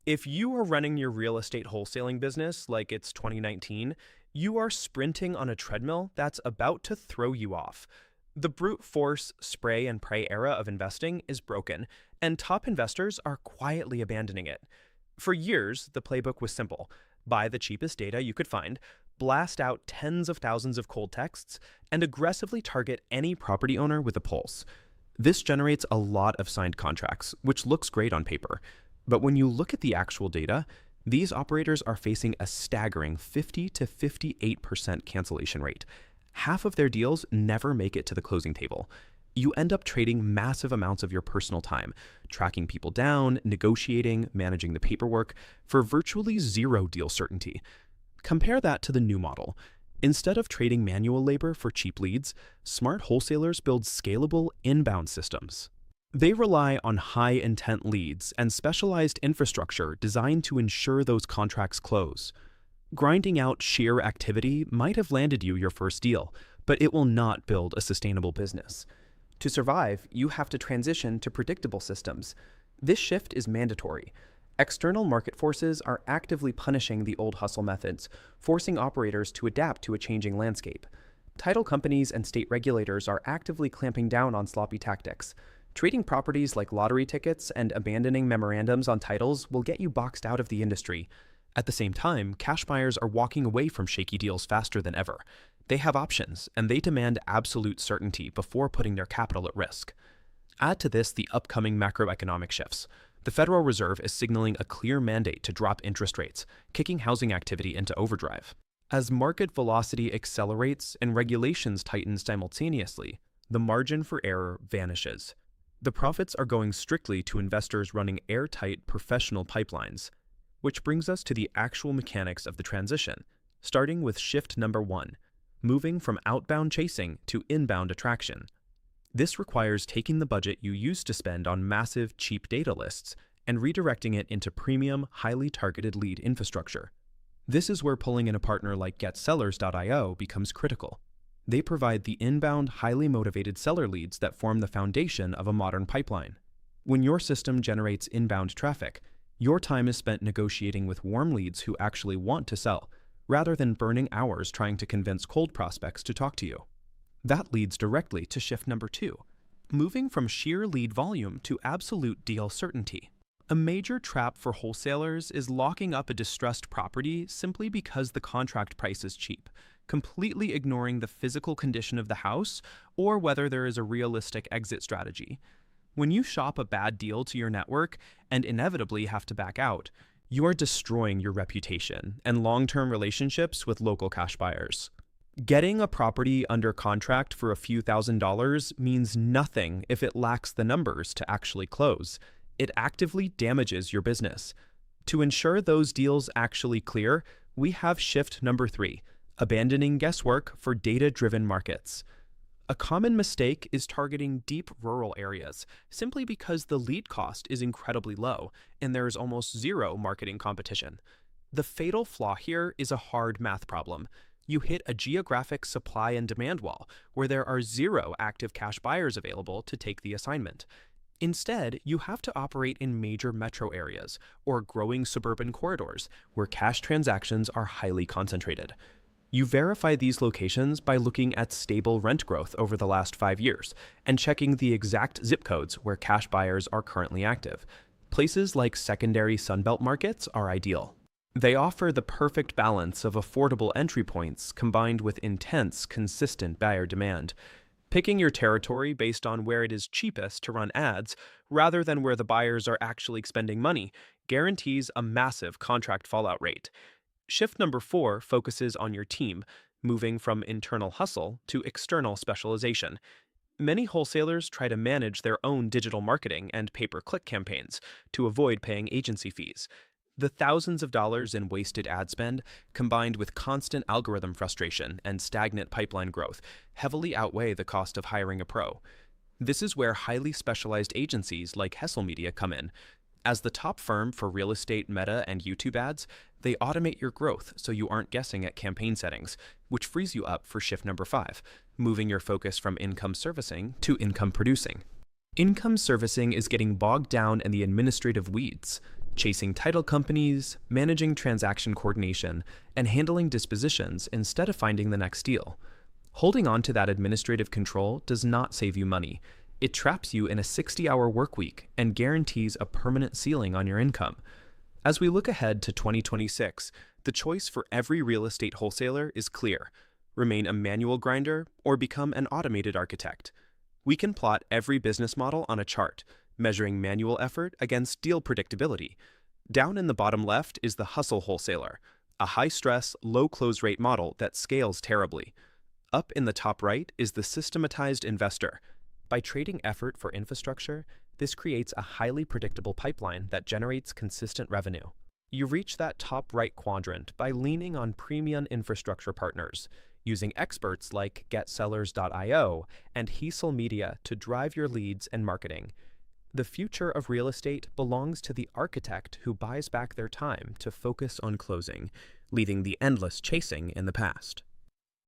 If you are running your real estate wholesaling business like it's 2019, you are sprinting on a treadmill that's about to throw you off. The brute force spray and pray era of investing is broken, and top investors are quietly abandoning it. For years, the playbook was simple: buy the cheapest data you could find, blast out tens of thousands of cold texts, and aggressively target any property owner with a pulse. This generates a lot of signed contracts, which looks great on paper. But when you look at the actual data, these operators are facing a staggering 50 to 58% cancellation rate. Half of their deals never make it to the closing table. You end up trading massive amounts of your personal time, tracking people down, negotiating, managing the paperwork, for virtually zero deal certainty. Compare that to the new model. Instead of trading manual labor for cheap leads, smart wholesalers build scalable inbound systems. They rely on high-intent leads and specialized infrastructure designed to ensure those contracts close. Grinding out sheer activity might have landed you your first deal, but it will not build a sustainable business. To survive, you have to transition to predictable systems. This shift is mandatory. External market forces are actively punishing the old hustle methods, forcing operators to adapt to a changing landscape. Title companies and state regulators are actively clamping down on sloppy tactics. Treating properties like lottery tickets and abandoning memorandums on titles will get you boxed out of the industry. At the same time, cash buyers are walking away from shaky deals faster than ever. They have options, and they demand absolute certainty before putting their capital at risk. Add to this the upcoming macroeconomic shifts. The Federal Reserve is signaling a clear mandate to drop interest rates, kicking housing activity into overdrive. As market velocity accelerates and regulations tighten simultaneously, the margin for error vanishes. The profits are going strictly to investors running airtight professional pipelines. Which brings us to the actual mechanics of the transition, starting with shift number 1, moving from outbound chasing to inbound attraction. This requires taking the budget you used to spend on massive, cheap data lists and redirecting it into premium, highly targeted lead infrastructure. This is where pulling in a partner like GetSellers.io becomes critical. They provide the inbound, highly motivated seller leads that form the foundation of a modern pipeline. When your system generates inbound traffic, your time is spent negotiating with warm leads who actually want to sell, rather than burning hours trying to convince cold prospects to talk to you. That leads directly to shift number 2, moving from sheer lead volume to absolute deal certainty. A major trap for wholesalers is locking up a distressed property simply because the contract price is cheap, completely ignoring the physical condition of the house or whether there is a realistic exit strategy. When you shop a bad deal to your network and inevitably have to back out, you are destroying your reputation and long-term relationships with local cash buyers. Getting a property under contract for a few $1,000s means nothing if it lacks the numbers to actually close. It actively damages your business. To ensure those deals actually clear, we have shift number 3, abandoning guesswork for data-driven markets. A common mistake is targeting deep rural areas simply because the lead cost is incredibly low and there is almost zero marketing competition. The fatal flaw here is a hard math problem. You hit a geographic supply and demand wall where there are zero active cash buyers available to take the assignment. Instead, you have to operate in major metro areas or growing suburban corridors where cash transactions are highly concentrated. You verify these locations by looking at stable rent growth over the last 5 years and checking the exact zip codes where cash buyers are currently active. Places like secondary Sunbelt markets are ideal. They offer the perfect balance of affordable entry points combined with intense, consistent buyer demand. Picking your territory based on where it is cheapest to run ads, rather than where the buyers are actually spending money, guarantees a massive contract fallout rate. Shift number 4 focuses on your team, moving from internal hustle to external specialization. Many wholesalers try to manage their own digital marketing and pay-per-click campaigns to avoid paying agency fees. The thousands of dollars in wasted ad spend, combined with constant algorithm frustration and stagnant pipeline growth, heavily outweigh the cost of hiring a pro. This is where highly specialized agencies like Hessel Media come in. As the top firm for real estate, meta, and YouTube ads, they automate your growth so you aren't guessing at campaign settings, which frees you up for shift number 5, moving your focus from income servicing to income producing. Income servicing is getting bogged down in the administrative weeds. chasing title companies, managing transaction coordination, and handling dispositions instead of finding the next deal. Holding on to that administrative control does not save you money. It traps you in a 60-hour workweek and guarantees a permanent ceiling on your income. As we look ahead to 2026, the choice for every real estate wholesaler is clear: remain a manual grinder or become an automated architect. We can plot every business model on a chart, measuring manual effort against deal predictability. Down in the bottom left is the hustle wholesaler, a high-stress, low-close rate model that scales terribly. Up in the top right is the systematized investor. By trading effort for infrastructure, this creates a highly predictable pipeline that generates consistent revenue. You reach that top right quadrant by leaning on premium infrastructure partners, using experts like GetSellers.io and Wholesaling Media to drive your leads and marketing. The future of real estate belongs to the architect who buys back their time to focus on closing, leaving the endless chasing in the past.